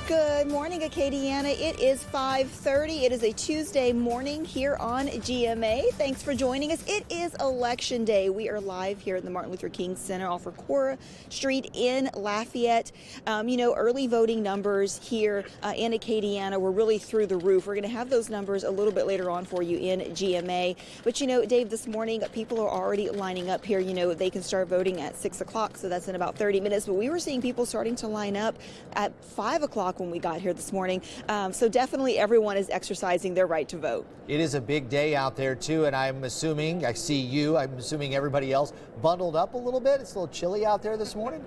Good morning, Acadiana. It is 5:30. It is a Tuesday morning here on GMA. Thanks for joining us. It is Election Day. We are live here at the Martin Luther King Center off of Cora Street in Lafayette. Early voting numbers here in Acadiana were really through the roof. We're going to have those numbers a little bit later on for you in GMA. But, Dave, this morning people are already lining up here. They can start voting at 6 o'clock, so that's in about 30 minutes. But we were seeing people starting to line up at 5 o'clock when we got here this morning. So definitely everyone is exercising their right to vote. It is a big day out there, too, and I'm assuming everybody else bundled up a little bit. It's a little chilly out there this morning.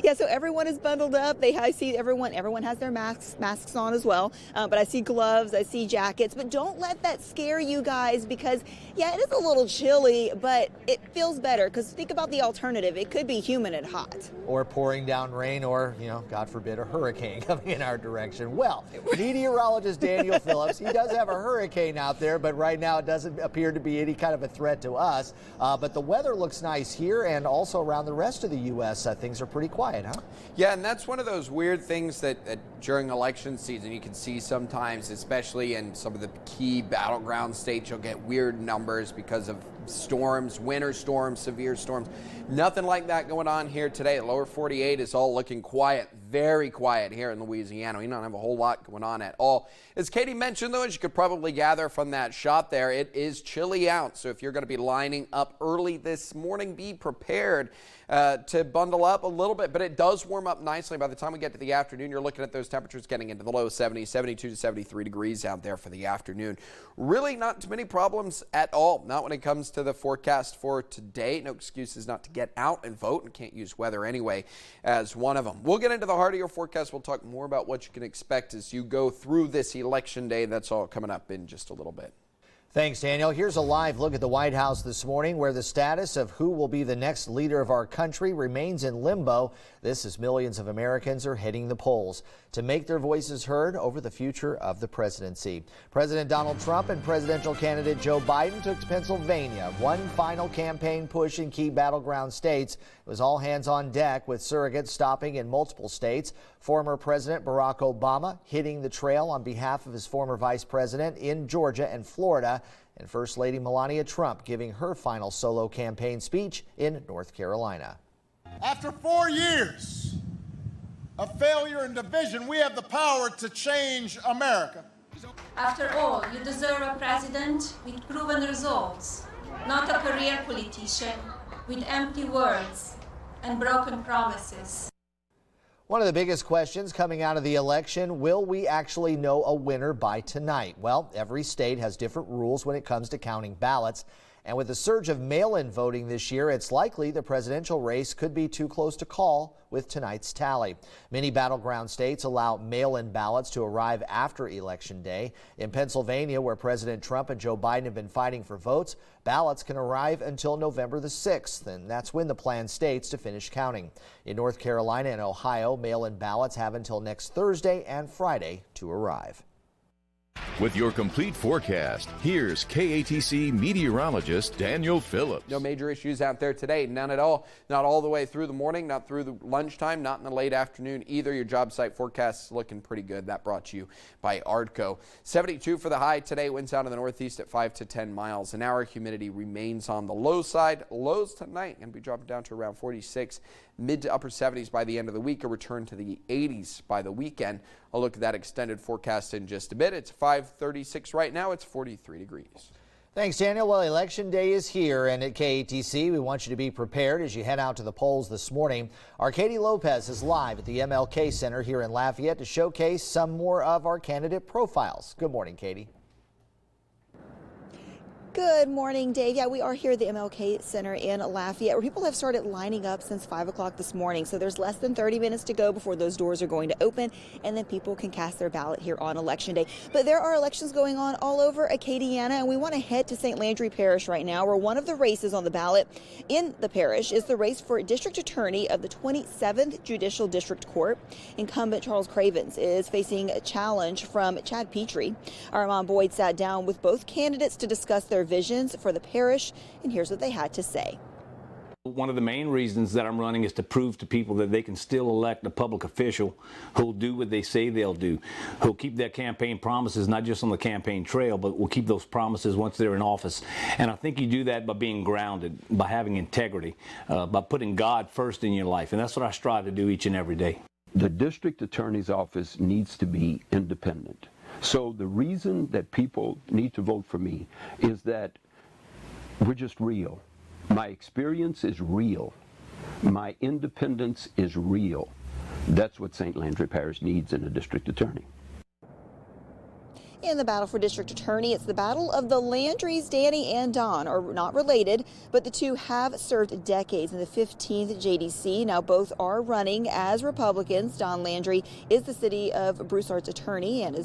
Yeah, so everyone is bundled up. I see everyone has their masks on as well. But I see gloves, I see jackets. But don't let that scare you guys because, yeah, it is a little chilly, but it feels better because think about the alternative. It could be humid and hot. Or pouring down rain or, God forbid, a hurricane coming in our direction. Well, meteorologist Daniel Phillips, he does have a hurricane out there, but right now it doesn't appear to be any kind of a threat to us. But the weather looks nice here and also around the rest of the U.S. Things are pretty quiet, huh? Yeah, and that's one of those weird things that during election season you can see sometimes, especially in some of the key battleground states, you'll get weird numbers because of storms, winter storms, severe storms. Nothing like that going on here today. The lower 48 is all looking quiet, very quiet here in Louisiana. We don't have a whole lot going on at all. As Katie mentioned, though, as you could probably gather from that shot there, it is chilly out. So if you're going to be lining up early this morning, be prepared to bundle up a little bit. But it does warm up nicely. By the time we get to the afternoon, you're looking at those temperatures getting into the low 70s, 72 to 73 degrees out there for the afternoon. Really not too many problems at all. Not when it comes to the forecast for today. No excuses not to get out and vote, and can't use weather anyway as one of them. We'll get into the heart of your forecast. We'll talk more about what you can expect as you go through this election day. That's all coming up in just a little bit. Thanks, Daniel. Here's a live look at the White House this morning, where the status of who will be the next leader of our country remains in limbo. This as millions of Americans are hitting the polls to make their voices heard over the future of the presidency. President Donald Trump and presidential candidate Joe Biden took to Pennsylvania. One final campaign push in key battleground states. It was all hands on deck, with surrogates stopping in multiple states. Former President Barack Obama hitting the trail on behalf of his former vice president in Georgia and Florida, and First Lady Melania Trump giving her final solo campaign speech in North Carolina. After 4 years of failure and division, we have the power to change America. After all, you deserve a president with proven results, not a career politician with empty words and broken promises. One of the biggest questions coming out of the election, will we actually know a winner by tonight? Well, every state has different rules when it comes to counting ballots. And with the surge of mail-in voting this year, it's likely the presidential race could be too close to call with tonight's tally. Many battleground states allow mail-in ballots to arrive after Election Day. In Pennsylvania, where President Trump and Joe Biden have been fighting for votes, ballots can arrive until November the 6th, and that's when the plan states to finish counting. In North Carolina and Ohio, mail-in ballots have until next Thursday and Friday to arrive. With your complete forecast, here's KATC meteorologist Daniel Phillips. No major issues out there today, none at all. Not all the way through the morning, not through the lunchtime, not in the late afternoon either. Your job site forecast is looking pretty good. That brought to you by Ardco. 72 for the high today. Winds out of the northeast at 5 to 10 miles an hour. Humidity remains on the low side. Lows tonight going to be dropping down to around 46. Mid to upper 70s by the end of the week, a return to the 80s by the weekend. I'll look at that extended forecast in just a bit. It's 5:36 right now. It's 43 degrees. Thanks, Daniel. Well, Election Day is here, and at KATC, we want you to be prepared as you head out to the polls this morning. Our Katie Lopez is live at the MLK Center here in Lafayette to showcase some more of our candidate profiles. Good morning, Katie. Good morning, Dave. Yeah, we are here at the MLK Center in Lafayette, where people have started lining up since 5 o'clock this morning. So there's less than 30 minutes to go before those doors are going to open, and then people can cast their ballot here on Election Day. But there are elections going on all over Acadiana, and we want to head to St. Landry Parish right now, where one of the races on the ballot in the parish is the race for District Attorney of the 27th Judicial District Court. Incumbent Charles Cravens is facing a challenge from Chad Petrie. Armand Boyd sat down with both candidates to discuss their visions for the parish, and here's what they had to say. One of the main reasons that I'm running is to prove to people that they can still elect a public official who'll do what they say they'll do, who'll keep their campaign promises, not just on the campaign trail, but will keep those promises once they're in office. And I think you do that by being grounded, by having integrity, by putting God first in your life. And that's what I strive to do each and every day. The district attorney's office needs to be independent. So the reason that people need to vote for me is that we're just real. My experience is real. My independence is real. That's what St. Landry Parish needs in a district attorney. In the battle for district attorney, it's the battle of the Landrys. Danny and Don are not related, but the two have served decades in the 15th JDC. Now both are running as Republicans. Don Landry is the city of Broussard's attorney and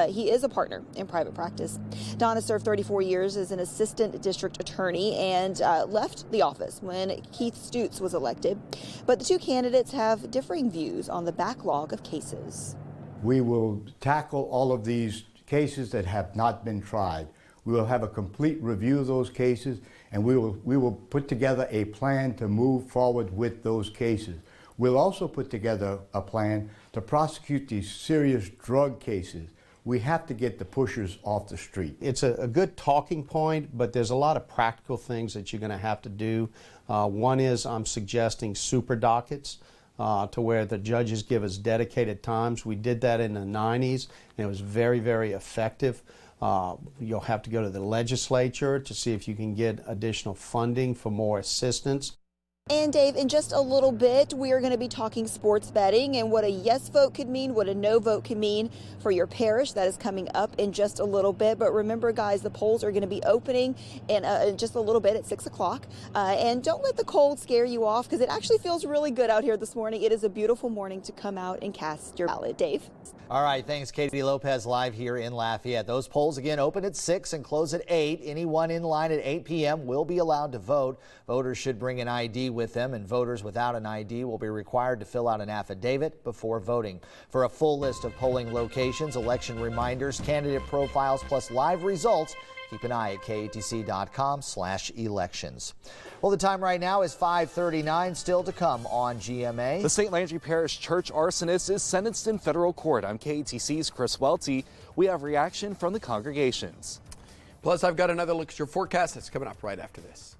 he is a partner in private practice. Don has served 34 years as an assistant district attorney and left the office when Keith Stutz was elected. But the two candidates have differing views on the backlog of cases. We will tackle all of these cases that have not been tried. We will have a complete review of those cases, and we will put together a plan to move forward with those cases. We'll also put together a plan to prosecute these serious drug cases. We have to get the pushers off the street. It's a good talking point, but there's a lot of practical things that you're going to have to do. One is I'm suggesting super dockets. To where the judges give us dedicated times. We did that in the 90s, and it was very, very effective. You'll have to go to the legislature to see if you can get additional funding for more assistance. And Dave, in just a little bit, we are going to be talking sports betting and what a yes vote could mean, what a no vote can mean for your parish. That is coming up in just a little bit. But remember, guys, the polls are going to be opening in just a little bit at 6 o'clock. And don't let the cold scare you off, because it actually feels really good out here this morning. It is a beautiful morning to come out and cast your ballot. Dave? All right, thanks, Katie Lopez, live here in Lafayette. Those polls again open at 6 and close at 8. Anyone in line at 8 p.m. will be allowed to vote. Voters should bring an ID with them, and voters without an ID will be required to fill out an affidavit before voting. For a full list of polling locations, election reminders, candidate profiles, plus live results, keep an eye at katc.com/elections. Well, the time right now is 5:39. Still to come on GMA. The St. Landry Parish Church arsonist is sentenced in federal court. I'm KATC's Chris Welty. We have reaction from the congregations. Plus, I've got another look at your forecast that's coming up right after this.